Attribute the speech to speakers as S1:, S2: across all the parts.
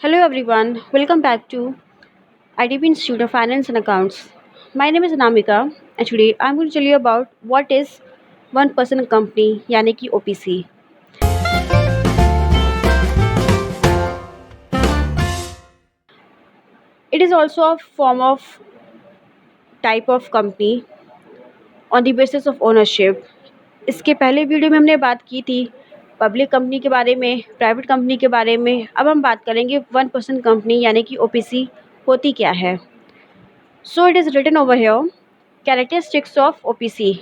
S1: Hello everyone, welcome back to IDB Institute of Finance and Accounts. My name is Anamika and today I'm going to tell you about what is one person company यानी कि OPC. It is also a form of type of company on the basis of ownership. इसके पहले video में हमने बात की थी public company के बारे में, प्राइवेट कंपनी के बारे में. अब हम बात करेंगे वन पर्सन कंपनी यानी कि OPC होती क्या है. So it is written over here characteristics of OPC.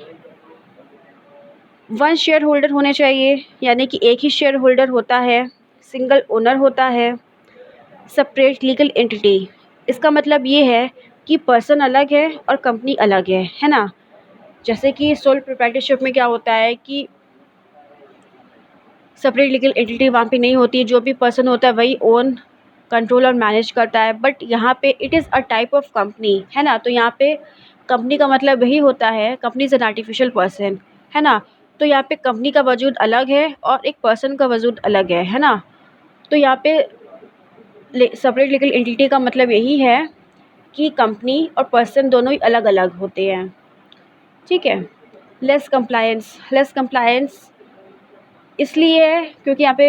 S1: One share holder होने चाहिए यानी कि एक ही शेयर होल्डर होता है. सिंगल ओनर होता है. Separate legal entity. इसका मतलब ये है कि पर्सन अलग है और कंपनी अलग है ना. जैसे कि सोल प्रोप्राइटरशिप में क्या होता है कि सेपरेट लीगल एंटिटी वहाँ पे नहीं होती है. जो भी पर्सन होता है वही ओन कंट्रोल और मैनेज करता है. बट यहाँ पे it is a type of company है ना. तो यहाँ पे कंपनी का मतलब यही होता है, company is an artificial person है ना. तो यहाँ पे कंपनी का वजूद अलग है और एक पर्सन का वजूद अलग है ना. तो यहाँ पे सेपरेट लीगल एंटिटी का मतलब यही है कि कंपनी और पर्सन दोनों ही अलग अलग होते हैं. ठीक है. लेस कंप्लायंस इसलिए है क्योंकि यहाँ पे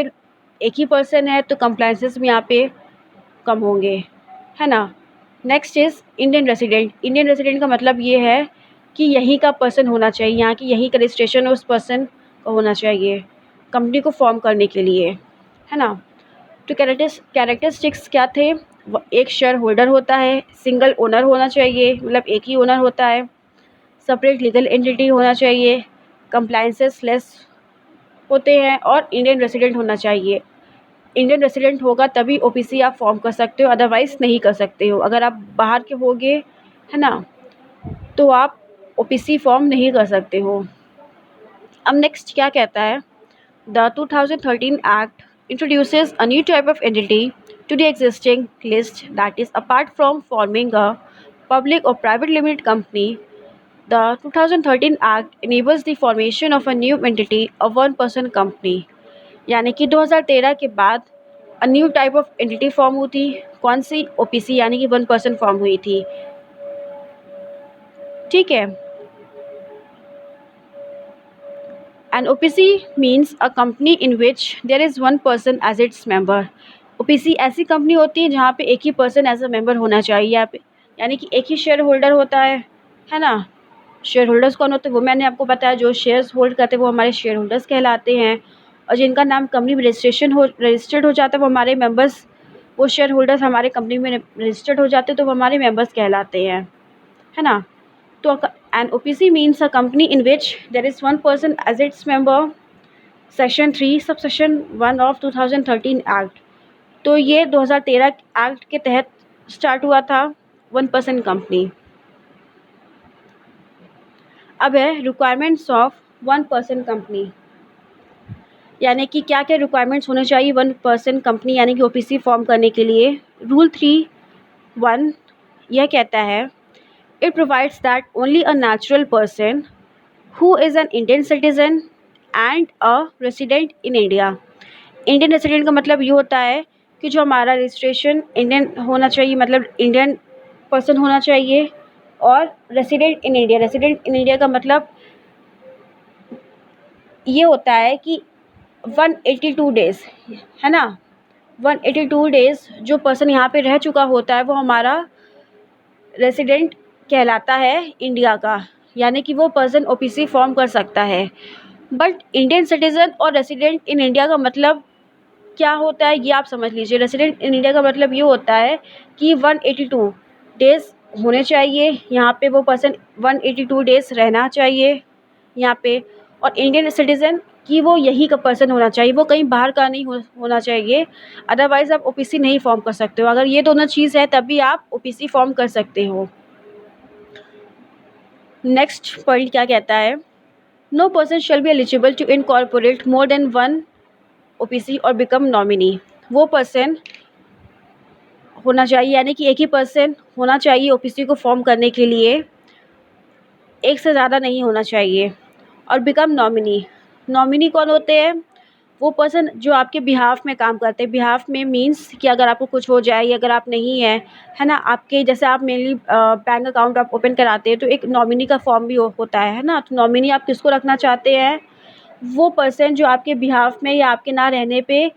S1: एक ही पर्सन है तो कंप्लायंसेस भी यहाँ पे कम होंगे है ना. Next is Indian resident. Indian resident का मतलब ये है कि यहीं का पर्सन होना चाहिए, यहाँ की यहीं का रजिस्ट्रेशन उस पर्सन का होना चाहिए कंपनी को फॉर्म करने के लिए है ना. तो कैरेक्टरिस्टिक्स क्या थे. एक शेयर होल्डर होता है, सिंगल ओनर होना चाहिए मतलब एक ही ओनर होता है, सेपरेट लीगल एंटिटी होना चाहिए, कंप्लायंसेस लेस होते हैं और इंडियन रेसिडेंट होना चाहिए. इंडियन रेसिडेंट होगा तभी OPC आप फॉर्म कर सकते हो, अदरवाइज़ नहीं कर सकते हो. अगर आप बाहर के होगे है ना तो आप OPC फॉर्म नहीं कर सकते हो. अब नेक्स्ट क्या कहता है. The 2013 act introduces a new type of entity to the existing list, that is apart from forming a public or private limited company. The 2013 Act enables the formation of a new entity, a one person company. यानी कि 2013 के बाद a new type of entity form हुई थी. कौन सी. OPC यानी कि one person form हुई थी. ठीक है. And OPC means a company in which there is one person as its member. OPC ऐसी कंपनी होती है जहाँ पे एक ही पर्सन एज अ मेंबर होना चाहिए. यहाँ पे यानी कि एक ही शेयर होल्डर होता है ना. शेयर होल्डर्स कौन होते हैं वो मैंने आपको बताया. जो शेयर्स होल्ड करते हैं वो हमारे शेयर होल्डर्स कहलाते हैं और जिनका नाम कंपनी में रजिस्टर्ड हो जाता है वो हमारे मेंबर्स. वो शेयर होल्डर्स हमारे कंपनी में रजिस्टर्ड हो जाते हैं तो वो हमारे मेंबर्स कहलाते हैं है ना. तो an OPC means a company in which there is one person as its member. Section 3 subsection 1 of 2013 act. तो ये 2013 एक्ट के तहत स्टार्ट हुआ था वन पर्सन कंपनी. अब है requirements of one person company. यानी कि क्या क्या रिक्वायरमेंट्स होने चाहिए वन पर्सन कंपनी यानी कि OPC फॉर्म करने के लिए. रूल 3(1) यह कहता है it provides that only a natural person who is an Indian citizen and a resident in India. Indian resident का मतलब ये होता है कि जो हमारा रजिस्ट्रेशन इंडियन होना चाहिए मतलब इंडियन पर्सन होना चाहिए. और रेसिडेंट इन इंडिया का मतलब ये होता है कि 182 डेज़ है ना. 182 डेज़ जो पर्सन यहाँ पे रह चुका होता है वो हमारा रेसिडेंट कहलाता है इंडिया का. यानी कि वो पर्सन OPC फॉर्म कर सकता है. बट इंडियन सिटीज़न और रेसिडेंट इन इंडिया का मतलब क्या होता है ये आप समझ लीजिए. रेसिडेंट इन इंडिया का मतलब ये होता है कि 182 डेज़ होने चाहिए यहाँ पे वो पर्सन. 182 डेज़ रहना चाहिए यहाँ पे. और इंडियन सिटीज़न कि वो यही का पर्सन होना चाहिए, वो कहीं बाहर का नहीं होना चाहिए. अदरवाइज़ आप OPC नहीं फॉर्म कर सकते हो. अगर ये दोनों चीज़ है तभी आप OPC फॉर्म कर सकते हो. नेक्स्ट पॉइंट क्या कहता है. No person shall be eligible to incorporate more than one OPC और बिकम नॉमिनी. वो पर्सन होना चाहिए यानी कि एक ही पर्सन होना चाहिए OPC को फॉर्म करने के लिए, एक से ज़्यादा नहीं होना चाहिए. और बिकम नॉमिनी. नॉमिनी कौन होते हैं. वो पर्सन जो आपके बिहाफ में काम करते हैं, बिहाफ में मीन्स कि अगर आपको कुछ हो जाए या अगर आप नहीं हैं, है ना, आपके जैसे आप मेनली बैंक अकाउंट आप ओपन कराते हैं तो एक नॉमिनी का फॉर्म भी होता है ना, तो नॉमिनी आप किसको रखना चाहते हैं? वो पर्सन जो आपके बिहाफ में या आपके ना रहने पे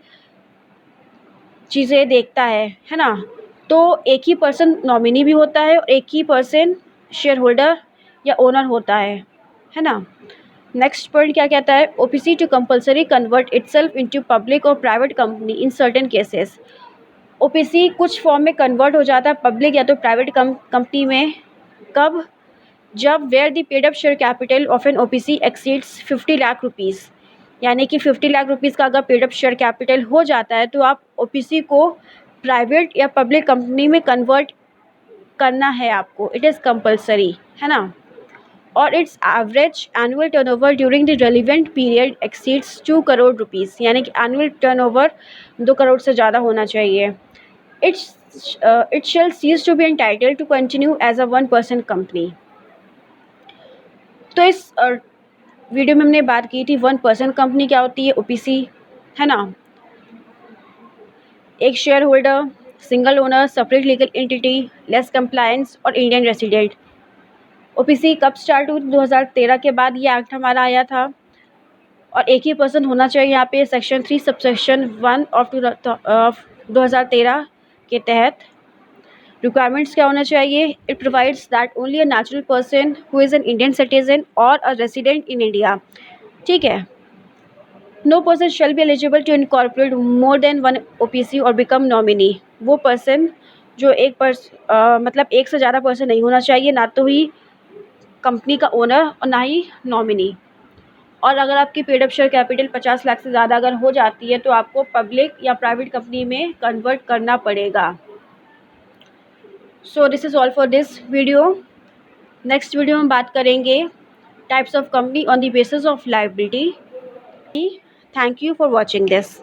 S1: चीज़ें देखता है ना। तो एक ही पर्सन नॉमिनी भी होता है और एक ही पर्सन शेयर होल्डर या ओनर होता है ना। नेक्स्ट पॉइंट क्या कहता है? OPC to compulsory convert itself into public और private company in certain cases. OPC कुछ फॉर्म में कन्वर्ट हो जाता है पब्लिक या तो प्राइवेट कंपनी में। कब? जब where the paid up share capital of an OPC exceeds 50 lakh rupees, यानी कि 50 लाख रुपीज़ का अगर पेड अप शेयर कैपिटल हो जाता है तो आप ओपीसी को प्राइवेट या पब्लिक कंपनी में कन्वर्ट करना है आपको, इट इज़ कंपल्सरी, है ना। और it's average annual turnover during the relevant period exceeds 2 crore rupees, यानी कि एनुअल टर्नओवर 2 करोड़ से ज़्यादा होना चाहिए। It shall cease to be entitled to continue as a 1% company. तो इस वीडियो में हमने बात की थी 1% कंपनी क्या होती है, ओपीसी, है ना। एक share holder, single owner, separate legal entity, less compliance और इंडियन रेसिडेंट। ओपीसी कब स्टार्ट हुई? 2013 के बाद ये एक्ट हमारा आया था और एक ही पर्सन होना चाहिए यहाँ पे। सेक्शन 3 सबसेक्शन 1 ऑफ 2013 के तहत रिक्वायरमेंट्स क्या होना चाहिए? It provides that only a natural person who is an Indian citizen और अ रेसिडेंट इन इंडिया, ठीक है। No person shall be eligible to incorporate more than 1 OPC और बिकम नॉमिनी। वो पर्सन जो मतलब एक से ज़्यादा पर्सन नहीं होना चाहिए, ना तो ही कंपनी का ओनर और ना ही नॉमिनी। और अगर आपकी paid up share capital 50 lakh से ज़्यादा अगर हो जाती है तो आपको पब्लिक या प्राइवेट कंपनी में कन्वर्ट करना पड़ेगा। So this is all for this video. Next video में बात करेंगे types of company on the basis of liability. Thank you for watching this.